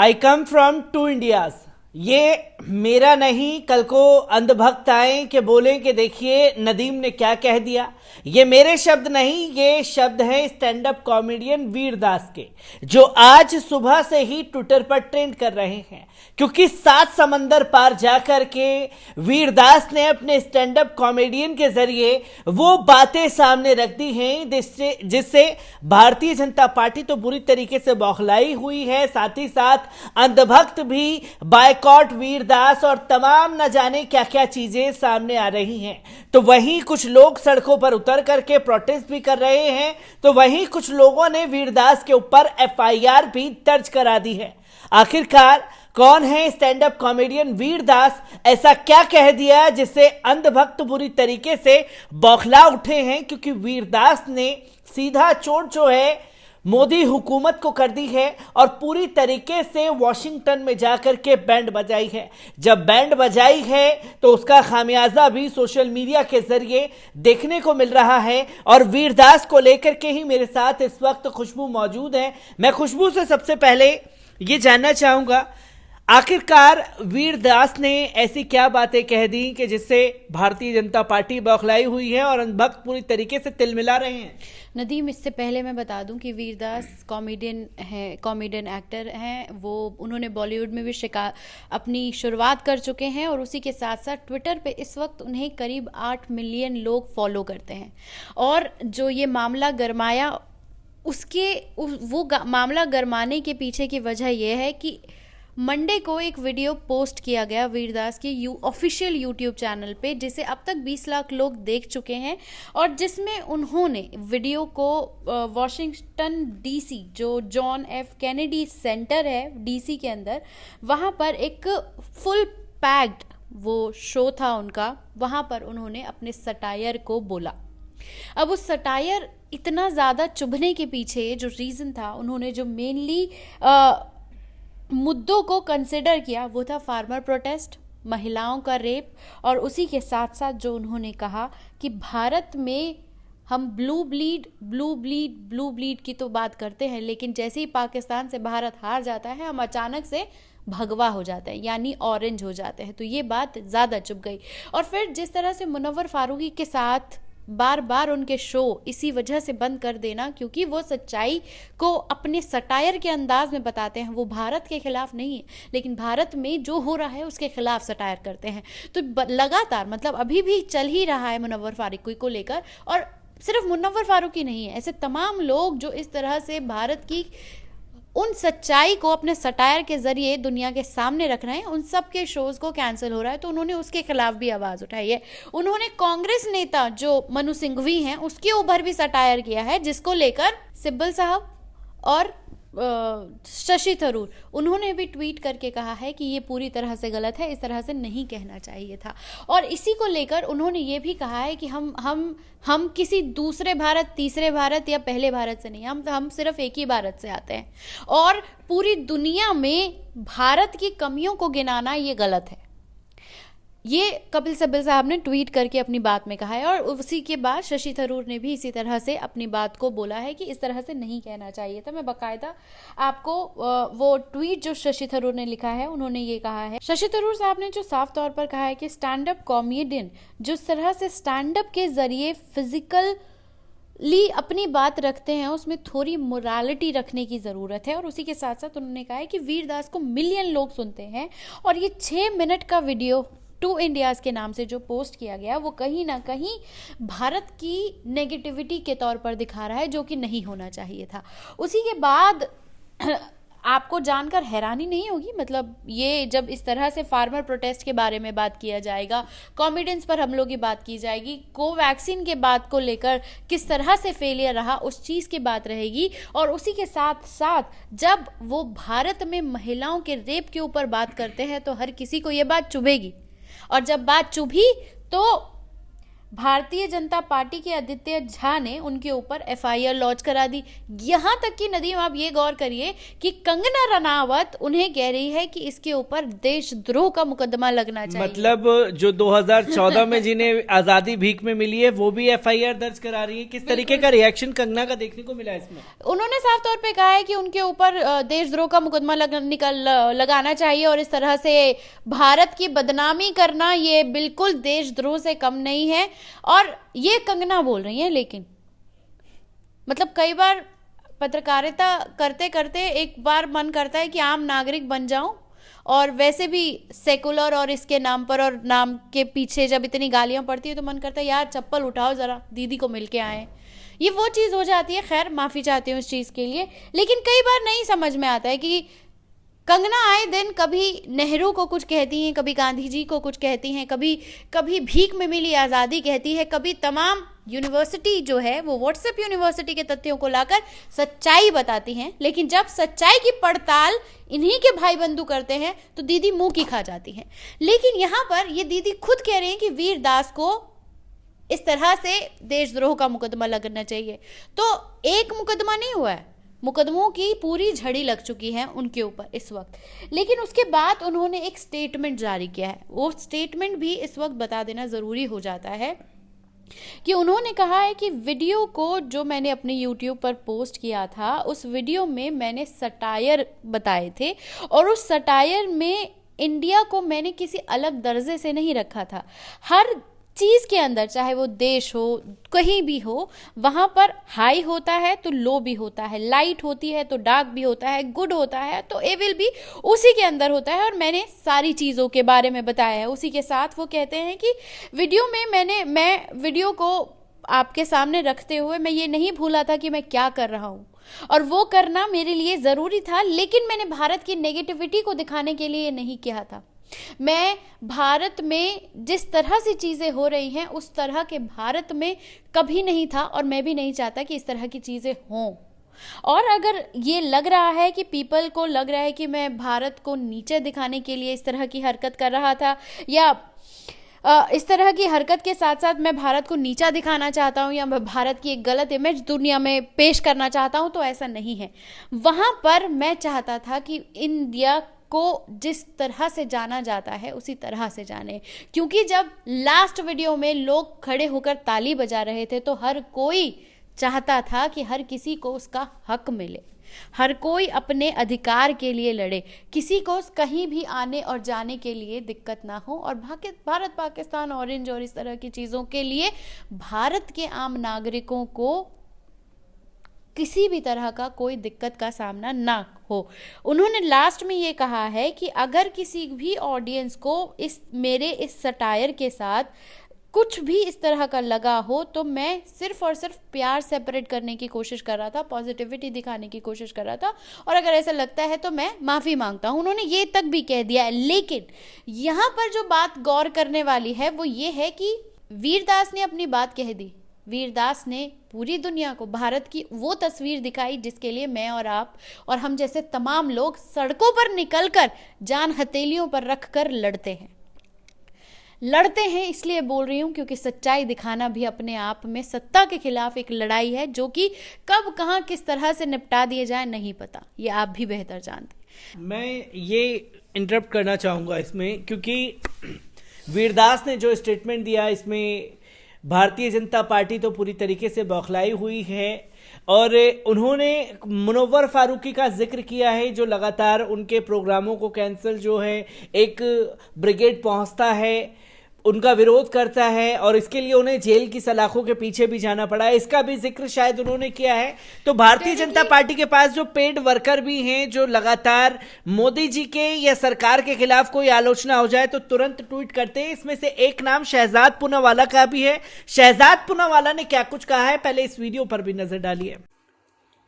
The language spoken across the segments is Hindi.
I come from two Indias. ये मेरा नहीं, कल को अंधभक्त आए कि बोले कि देखिए नदीम ने क्या कह दिया। ये मेरे शब्द नहीं, ये शब्द हैं स्टैंड अप कॉमेडियन वीरदास के, जो आज सुबह से ही ट्विटर पर ट्रेंड कर रहे हैं, क्योंकि 7 समंदर पार जाकर के वीरदास ने अपने स्टैंड अप कॉमेडियन के जरिए वो बातें सामने रख दी हैं जिससे भारतीय जनता पार्टी तो बुरी तरीके से बौखलाई हुई है, साथ ही साथ अंधभक्त भी बायकॉट वीरदास और तमाम न जाने क्या क्या चीजें सामने आ रही हैं। तो वहीं कुछ लोग सड़कों पर उतर करके प्रोटेस्ट भी कर रहे हैं, तो वहीं कुछ लोगों ने वीरदास के ऊपर एफआईआर भी दर्ज करा दी है। आखिरकार कौन है स्टैंड अप कॉमेडियन वीरदास? ऐसा क्या कह दिया जिससे अंधभक्त बुरी तरीके से बौखला उठे हैं? क्योंकि वीरदास ने सीधा चोट जो है मोदी हुकूमत को कर दी है और पूरी तरीके से वॉशिंगटन में जाकर के बैंड बजाई है। जब बैंड बजाई है तो उसका खामियाजा भी सोशल मीडिया के जरिए देखने को मिल रहा है। और वीरदास को लेकर के ही मेरे साथ इस वक्त खुशबू मौजूद है। मैं खुशबू से सबसे पहले ये जानना चाहूंगा, आखिरकार वीरदास ने ऐसी क्या बातें कह दी कि जिससे भारतीय जनता पार्टी बौखलाई हुई है और अंधभक्त पूरी तरीके से तिलमिला रहे हैं? नदीम, इससे पहले मैं बता दूं कि वीरदास कॉमेडियन एक्टर हैं। उन्होंने बॉलीवुड में भी अपनी शुरुआत कर चुके हैं और उसी के साथ साथ ट्विटर पे इस वक्त उन्हें करीब 8 मिलियन लोग फॉलो करते हैं। और जो ये मामला गरमाया, मामला गरमाने के पीछे की वजह यह है कि मंडे को एक वीडियो पोस्ट किया गया वीरदास के ऑफिशियल यूट्यूब चैनल पे, जिसे अब तक 20 लाख लोग देख चुके हैं और जिसमें उन्होंने वीडियो को वॉशिंगटन डीसी, जो जॉन एफ कैनेडी सेंटर है डीसी के अंदर, वहाँ पर एक फुल पैक्ड वो शो था उनका, वहाँ पर उन्होंने अपने सटायर को बोला। अब उस सटायर इतना ज़्यादा चुभने के पीछे जो रीज़न था, उन्होंने जो मेनली मुद्दों को कंसिडर किया वो था फार्मर प्रोटेस्ट, महिलाओं का रेप, और उसी के साथ साथ जो उन्होंने कहा कि भारत में हम ब्लू ब्लीड की तो बात करते हैं, लेकिन जैसे ही पाकिस्तान से भारत हार जाता है हम अचानक से भगवा हो जाते हैं, यानी ऑरेंज हो जाते हैं। तो ये बात ज़्यादा चुभ गई। और फिर जिस तरह से मुनव्वर फारूकी के साथ बार बार उनके शो इसी वजह से बंद कर देना, क्योंकि वो सच्चाई को अपने सटायर के अंदाज में बताते हैं। वो भारत के खिलाफ नहीं है, लेकिन भारत में जो हो रहा है उसके खिलाफ सटायर करते हैं। तो लगातार, मतलब अभी भी चल ही रहा है मुनव्वर फारूकी को लेकर। और सिर्फ मुनव्वर फारूकी नहीं है, ऐसे तमाम लोग जो इस तरह से भारत की उन सच्चाई को अपने सटायर के जरिए दुनिया के सामने रख रहे हैं, उन सब के शोज को कैंसिल हो रहा है। तो उन्होंने उसके खिलाफ भी आवाज उठाई है। उन्होंने कांग्रेस नेता जो मनु सिंघवी हैं उसके ऊपर भी सटायर किया है, जिसको लेकर सिब्बल साहब और शशि थरूर, उन्होंने भी ट्वीट करके कहा है कि ये पूरी तरह से गलत है, इस तरह से नहीं कहना चाहिए था। और इसी को लेकर उन्होंने ये भी कहा है कि हम किसी दूसरे भारत, तीसरे भारत या पहले भारत से नहीं, हम सिर्फ एक ही भारत से आते हैं और पूरी दुनिया में भारत की कमियों को गिनाना ये गलत है। ये कपिल सिब्बल साहब ने ट्वीट करके अपनी बात में कहा है। और उसी के बाद शशि थरूर ने भी इसी तरह से अपनी बात को बोला है कि इस तरह से नहीं कहना चाहिए था। मैं बाकायदा आपको वो ट्वीट जो शशि थरूर ने लिखा है, उन्होंने ये कहा है। शशि थरूर साहब ने जो साफ तौर पर कहा है कि स्टैंड अप कॉमेडियन जिस तरह से स्टैंड अप के जरिए फिजिकली अपनी बात रखते हैं, उसमें थोड़ी मोरालिटी रखने की ज़रूरत है। और उसी के साथ साथ उन्होंने कहा है कि वीरदास को मिलियन लोग सुनते हैं और ये 6 मिनट का वीडियो टू इंडियाज के नाम से जो पोस्ट किया गया, वो कहीं ना कहीं भारत की नेगेटिविटी के तौर पर दिखा रहा है, जो कि नहीं होना चाहिए था। उसी के बाद आपको जानकर हैरानी नहीं होगी, मतलब ये जब इस तरह से फार्मर प्रोटेस्ट के बारे में बात किया जाएगा, कॉमेडियंस पर हमलों की बात की जाएगी, कोवैक्सीन के बात को लेकर किस तरह से फेलियर रहा उस चीज़ की बात रहेगी, और उसी के साथ साथ जब वो भारत में महिलाओं के रेप के ऊपर बात करते हैं तो हर किसी को ये बात चुभेगी। और जब बात चुभी तो भारतीय जनता पार्टी के आदित्य झा ने उनके ऊपर एफआईआर लॉन्च करा दी। यहां तक कि नदीम, आप ये गौर करिए कि कंगना रनावत उन्हें कह रही है कि इसके ऊपर देशद्रोह का मुकदमा लगना चाहिए। मतलब जो 2014 में जिन्हें आजादी भीख में मिली है वो भी एफआईआर दर्ज करा रही है। किस तरीके का रिएक्शन कंगना का देखने को मिला इसमें? उन्होंने साफ तौर पे कहा है कि उनके ऊपर देशद्रोह का मुकदमा लगाना चाहिए और इस तरह से भारत की बदनामी करना ये बिल्कुल देशद्रोह से कम नहीं है। और ये कंगना बोल रही हैं, लेकिन मतलब कई बार पत्रकारिता करते करते एक बार मन करता है कि आम नागरिक बन जाऊं, और वैसे भी सेकुलर और इसके नाम पर और नाम के पीछे जब इतनी गालियां पड़ती है तो मन करता है यार चप्पल उठाओ जरा, दीदी को मिल के आए। ये वो चीज़ हो जाती है। खैर, माफ़ी चाहती हूँ इस चीज़ के लिए, लेकिन कई बार नहीं समझ में आता है कि कंगना आए दिन कभी नेहरू को कुछ कहती हैं, कभी गांधी जी को कुछ कहती हैं, कभी भीख में मिली आज़ादी कहती है, कभी तमाम यूनिवर्सिटी जो है वो व्हाट्सएप यूनिवर्सिटी के तथ्यों को लाकर सच्चाई बताती हैं। लेकिन जब सच्चाई की पड़ताल इन्हीं के भाई बंधु करते हैं तो दीदी मुंह की खा जाती हैं। लेकिन यहाँ पर ये दीदी खुद कह रही हैं कि वीरदास को इस तरह से देशद्रोह का मुकदमा लगना चाहिए। तो एक मुकदमा नहीं हुआ है, मुकदमों की पूरी झड़ी लग चुकी है उनके ऊपर इस वक्त। लेकिन उसके बाद उन्होंने एक स्टेटमेंट जारी किया है। वो स्टेटमेंट भी इस वक्त बता देना ज़रूरी हो जाता है कि उन्होंने कहा है कि वीडियो को जो मैंने अपने YouTube पर पोस्ट किया था, उस वीडियो में मैंने सटायर बताए थे और उस सटायर में इंडिया को मैंने किसी अलग दर्जे से नहीं रखा था। हर चीज़ के अंदर, चाहे वो देश हो, कहीं भी हो, वहाँ पर हाई होता है तो लो भी होता है, लाइट होती है तो डार्क भी होता है, गुड होता है तो एविल भी उसी के अंदर होता है। और मैंने सारी चीज़ों के बारे में बताया है। उसी के साथ वो कहते हैं कि वीडियो में मैं वीडियो को आपके सामने रखते हुए मैं ये नहीं भूला था कि मैं क्या कर रहा हूँ, और वो करना मेरे लिए ज़रूरी था, लेकिन मैंने भारत की नेगेटिविटी को दिखाने के लिए नहीं किया था। मैं भारत में जिस तरह से चीज़ें हो रही हैं उस तरह के भारत में कभी नहीं था, और मैं भी नहीं चाहता कि इस तरह की चीज़ें हों। और अगर ये लग रहा है कि पीपल को लग रहा है कि मैं भारत को नीचे दिखाने के लिए इस तरह की हरकत कर रहा था, या इस तरह की हरकत के साथ साथ मैं भारत को नीचा दिखाना चाहता हूँ या मैं भारत की एक गलत इमेज दुनिया में पेश करना चाहता हूँ, तो ऐसा नहीं है। वहाँ पर मैं चाहता था कि इंडिया को जिस तरह से जाना जाता है उसी तरह से जाने, क्योंकि जब लास्ट वीडियो में लोग खड़े होकर ताली बजा रहे थे तो हर कोई चाहता था कि हर किसी को उसका हक मिले, हर कोई अपने अधिकार के लिए लड़े, किसी को कहीं भी आने और जाने के लिए दिक्कत ना हो, और भारत पाकिस्तान ऑरेंज और इस तरह की चीज़ों के लिए भारत के आम नागरिकों को किसी भी तरह का कोई दिक्कत का सामना ना हो। उन्होंने लास्ट में ये कहा है कि अगर किसी भी ऑडियंस को मेरे इस सटायर के साथ कुछ भी इस तरह का लगा हो तो मैं सिर्फ और सिर्फ प्यार सेपरेट करने की कोशिश कर रहा था, पॉजिटिविटी दिखाने की कोशिश कर रहा था, और अगर ऐसा लगता है तो मैं माफ़ी मांगता हूँ। उन्होंने ये तक भी कह दिया है। लेकिन यहाँ पर जो बात गौर करने वाली है वो ये है कि वीरदास ने अपनी बात कह दी। वीरदास ने पूरी दुनिया को भारत की वो तस्वीर दिखाई जिसके लिए मैं और आप और हम जैसे तमाम लोग सड़कों पर निकलकर जान हथेलियों पर रखकर लड़ते हैं। इसलिए बोल रही हूँ क्योंकि सच्चाई दिखाना भी अपने आप में सत्ता के खिलाफ एक लड़ाई है, जो कि कब कहाँ किस तरह से निपटा दिए जाए नहीं पता, ये आप भी बेहतर जानते हैं। मैं ये इंटरप्ट करना चाहूँगा इसमें, क्योंकि वीरदास ने जो स्टेटमेंट दिया इसमें भारतीय जनता पार्टी तो पूरी तरीके से बौखलाई हुई है, और उन्होंने मुनव्वर फारूकी का जिक्र किया है जो लगातार उनके प्रोग्रामों को कैंसिल जो है एक ब्रिगेड पहुंचता है उनका विरोध करता है, और इसके लिए उन्हें जेल की सलाखों के पीछे भी जाना पड़ा है, इसका भी जिक्र शायद उन्होंने किया है। तो भारतीय जनता पार्टी के पास जो पेड वर्कर भी हैं जो लगातार मोदी जी के या सरकार के खिलाफ कोई आलोचना हो जाए तो तुरंत ट्वीट करते हैं। इसमें से एक नाम शहजाद पूनावाला का भी है। शहजाद पूनावाला ने क्या कुछ कहा है, पहले इस वीडियो पर भी नजर डालिए।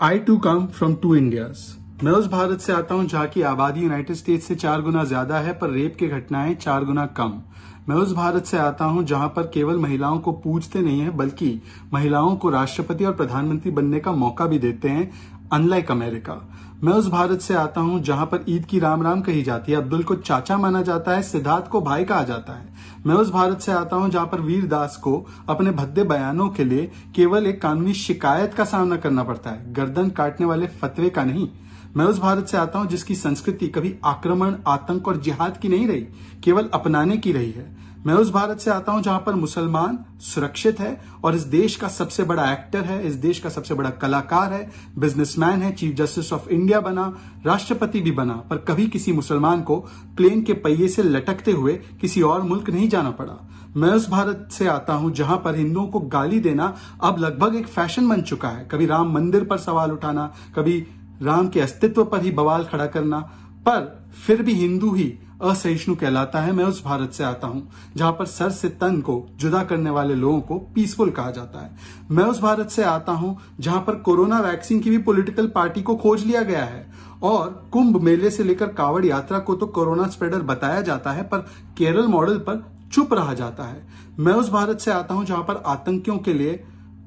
I too come from two Indias. मैं उस भारत से आता हूं जहां की आबादी यूनाइटेड स्टेट्स से 4 गुना ज्यादा है पर रेप की घटनाएं 4 गुना कम। मैं उस भारत से आता हूं जहां पर केवल महिलाओं को पूजते नहीं है बल्कि महिलाओं को राष्ट्रपति और प्रधानमंत्री बनने का मौका भी देते हैं। Unlike America. मैं उस भारत से आता हूं जहां पर ईद की राम राम कही जाती है, अब्दुल को चाचा माना जाता है, सिद्धार्थ को भाई कहा जाता है। मैं उस भारत से आता हूं जहां पर वीरदास को अपने भद्दे बयानों के लिए केवल एक कानूनी शिकायत का सामना करना पड़ता है, गर्दन काटने वाले फतवे का नहीं। मैं उस भारत से आता हूं जिसकी संस्कृति कभी आक्रमण, आतंक और जिहाद की नहीं रही, केवल अपनाने की रही है। मैं उस भारत से आता हूं जहां पर मुसलमान सुरक्षित है और इस देश का सबसे बड़ा एक्टर है, इस देश का सबसे बड़ा कलाकार है, बिजनेसमैन है, चीफ जस्टिस ऑफ इंडिया बना, राष्ट्रपति भी बना, पर कभी किसी मुसलमान को प्लेन के पहिए से लटकते हुए किसी और मुल्क नहीं जाना पड़ा। मैं उस भारत से आता हूं जहां पर हिंदुओं को गाली देना अब लगभग एक फैशन बन चुका है, कभी राम मंदिर पर सवाल उठाना, कभी राम के अस्तित्व पर ही बवाल खड़ा करना, पर फिर भी हिंदू ही असहिष्णु कहलाता है। मैं उस भारत से आता हूं जहां पर सर से तन को जुदा करने वाले लोगों को पीसफुल कहा जाता है। मैं उस भारत से आता हूं जहां पर कोरोना वैक्सीन की भी पॉलिटिकल पार्टी को खोज लिया गया है और कुंभ मेले से लेकर कावड़ यात्रा को तो कोरोना स्प्रेडर बताया जाता है, पर केरल मॉडल पर चुप रहा जाता है। मैं उस भारत से आता हूं जहां पर आतंकियों के लिए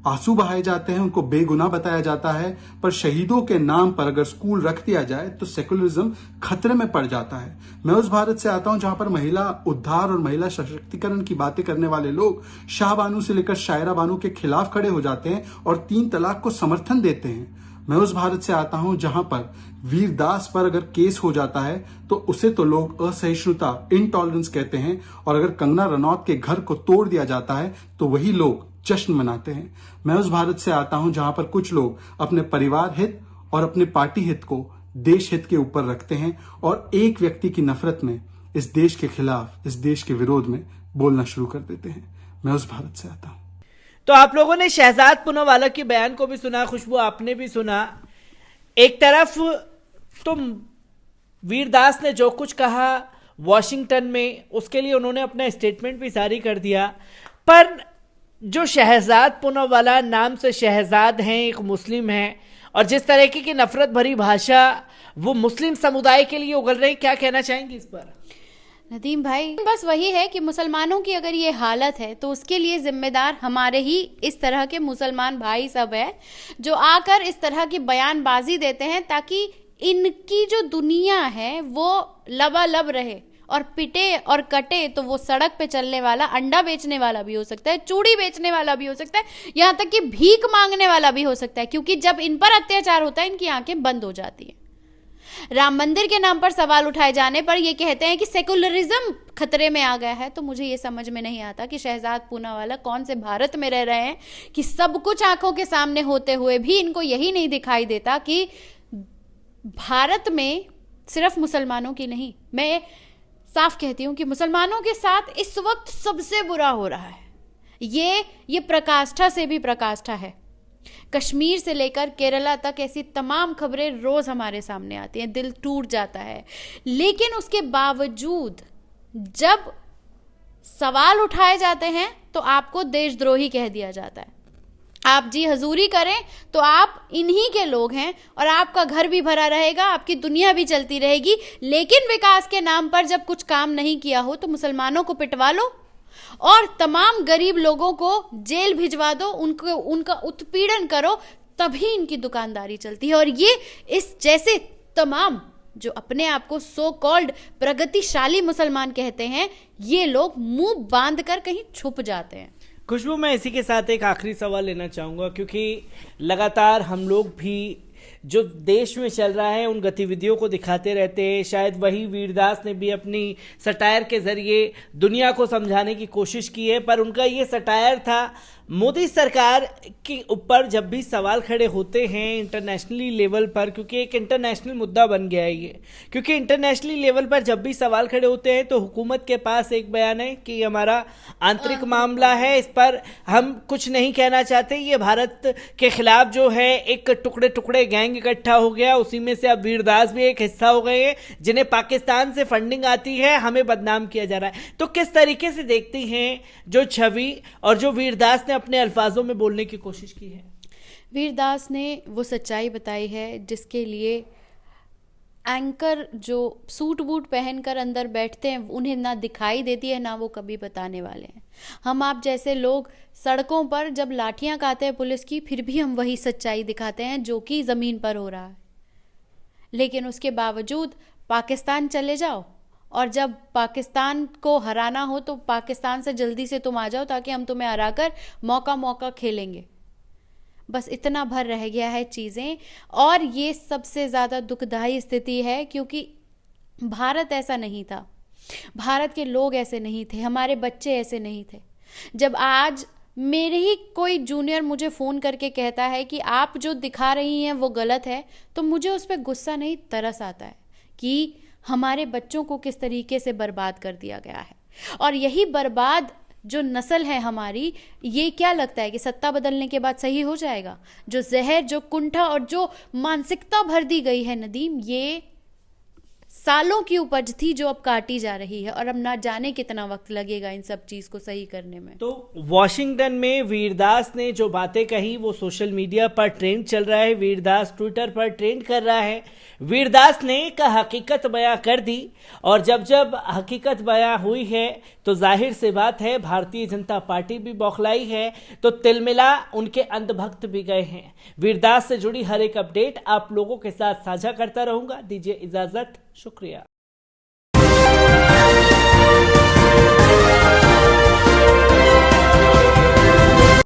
आंसू बहाए जाते हैं, उनको बेगुनाह बताया जाता है, पर शहीदों के नाम पर अगर स्कूल रख दिया जाए तो सेकुलरिज्म खतरे में पड़ जाता है। मैं उस भारत से आता हूं जहां पर महिला उद्धार और महिला सशक्तिकरण की बातें करने वाले लोग शाहबानू से लेकर शायरा बानू के खिलाफ खड़े हो जाते हैं और 3 तलाक को समर्थन देते हैं। मैं उस भारत से आता हूं जहां पर वीरदास पर अगर केस हो जाता है तो उसे तो लोग असहिष्णुता, इंटॉलरेंस कहते हैं, और अगर कंगना रनौत के घर को तोड़ दिया जाता है तो वही लोग जश्न मनाते हैं। मैं उस भारत से आता हूं जहां पर कुछ लोग अपने परिवार हित और अपने पार्टी हित को देश हित के ऊपर रखते हैं और एक व्यक्ति की नफरत में इस देश के खिलाफ, इस देश के विरोध में बोलना शुरू कर देते हैं। मैं उस भारत से आता हूं। तो आप लोगों ने शहजाद पूनावाला के बयान को भी सुना, खुशबू आपने भी सुना। एक तरफ तो वीरदास ने जो कुछ कहा वॉशिंगटन में, उसके लिए उन्होंने अपना स्टेटमेंट भी जारी कर दिया, पर जो शहजाद पूनावाला नाम से शहजाद हैं, एक मुस्लिम हैं, और जिस तरीके की नफरत भरी भाषा वो मुस्लिम समुदाय के लिए उगल रही, क्या कहना चाहेंगे इस पर? नदीम भाई, बस वही है कि मुसलमानों की अगर ये हालत है तो उसके लिए जिम्मेदार हमारे ही इस तरह के मुसलमान भाई सब है जो आकर इस तरह की बयानबाजी देते हैं ताकि इनकी जो दुनिया है वो लबालब रहे और पिटे और कटे तो वो सड़क पे चलने वाला अंडा बेचने वाला भी हो सकता है, चूड़ी बेचने वाला भी हो सकता है, यहाँ तक कि भीख मांगने वाला भी हो सकता है, क्योंकि जब इन पर अत्याचार होता है इनकी आंखें बंद हो जाती हैं। राम मंदिर के नाम पर सवाल उठाए जाने पर ये कहते हैं कि सेकुलरिज्म खतरे में आ गया है, तो मुझे ये समझ में नहीं आता कि शहजाद पूनावाला कौन से भारत में रह रहे हैं कि सब कुछ आंखों के सामने होते हुए भी इनको यही नहीं दिखाई देता कि भारत में सिर्फ मुसलमानों की नहीं, मैं साफ कहती हूं कि मुसलमानों के साथ इस वक्त सबसे बुरा हो रहा है। ये प्रकाष्ठा से भी प्रकाष्ठा है। कश्मीर से लेकर केरला तक ऐसी तमाम खबरें रोज हमारे सामने आती हैं, दिल टूट जाता है। लेकिन उसके बावजूद जब सवाल उठाए जाते हैं तो आपको देशद्रोही कह दिया जाता है। आप जी हजूरी करें तो आप इन्हीं के लोग हैं और आपका घर भी भरा रहेगा, आपकी दुनिया भी चलती रहेगी, लेकिन विकास के नाम पर जब कुछ काम नहीं किया हो तो मुसलमानों को पिटवा लो और तमाम गरीब लोगों को जेल भिजवा दो, उनका उत्पीड़न करो, तभी इनकी दुकानदारी चलती है। और ये इस जैसे तमाम जो अपने आप को सो कॉल्ड प्रगतिशाली मुसलमान कहते हैं, ये लोग मुंह बांध कर कहीं छुप जाते हैं। खुशबू, मैं इसी के साथ एक आखिरी सवाल लेना चाहूँगा, क्योंकि लगातार हम लोग भी जो देश में चल रहा है उन गतिविधियों को दिखाते रहते हैं। शायद वही वीरदास ने भी अपनी सटायर के जरिए दुनिया को समझाने की कोशिश की है, पर उनका ये सटायर था मोदी सरकार के ऊपर जब भी सवाल खड़े होते हैं इंटरनेशनली लेवल पर, क्योंकि एक इंटरनेशनल मुद्दा बन गया है ये, क्योंकि इंटरनेशनली लेवल पर जब भी सवाल खड़े होते हैं तो हुकूमत के पास एक बयान है कि हमारा आंतरिक मामला है, इस पर हम कुछ नहीं कहना चाहते, ये भारत के खिलाफ जो है एक टुकड़े टुकड़े गैंग इकट्ठा हो गया, उसी में से अब वीरदास भी एक हिस्सा हो गए हैं जिन्हें पाकिस्तान से फंडिंग आती है, हमें बदनाम किया जा रहा है। तो किस तरीके से देखती हैं जो छवि और जो वीरदास ने अपने अल्फाजों में बोलने की कोशिश की है? वीरदास ने वो सच्चाई बताई है जिसके लिए एंकर जो सूट बूट पहनकर अंदर बैठते हैं उन्हें ना दिखाई देती है, ना वो कभी बताने वाले हैं। हम आप जैसे लोग सड़कों पर जब लाठियां खाते हैं पुलिस की, फिर भी हम वही सच्चाई दिखाते हैं जो कि ज़मीन पर हो रहा है। लेकिन उसके बावजूद पाकिस्तान चले जाओ, और जब पाकिस्तान को हराना हो तो पाकिस्तान से जल्दी से तुम आ जाओ ताकि हम तुम्हें हराकर मौका खेलेंगे। बस इतना भर रह गया है चीज़ें। और ये सबसे ज़्यादा दुखदाई स्थिति है क्योंकि भारत ऐसा नहीं था, भारत के लोग ऐसे नहीं थे, हमारे बच्चे ऐसे नहीं थे। जब आज मेरे ही कोई जूनियर मुझे फ़ोन करके कहता है कि आप जो दिखा रही हैं वो गलत है, तो मुझे उस पर गुस्सा नहीं तरस आता है कि हमारे बच्चों को किस तरीके से बर्बाद कर दिया गया है। और यही बर्बाद जो नस्ल है हमारी, ये क्या लगता है कि सत्ता बदलने के बाद सही हो जाएगा? जो जहर, जो कुंठा और जो मानसिकता भर दी गई है नदीम, ये सालों की उपज थी जो अब काटी जा रही है, और अब ना जाने कितना वक्त लगेगा इन सब चीज को सही करने में। तो वॉशिंगटन में वीरदास ने जो बातें कही वो सोशल मीडिया पर ट्रेंड चल रहा है, वीरदास ट्विटर पर ट्रेंड कर रहा है। वीरदास ने एक हकीकत बयां कर दी, और जब हकीकत बयां हुई है तो जाहिर सी बात है भारतीय जनता पार्टी भी बौखलाई है, तो तिलमिला उनके अंधभक्त भी गए हैं। वीरदास से जुड़ी हर एक अपडेट आप लोगों के साथ साझा करता रहूंगा। दीजिए इजाजत, शुक्रिया।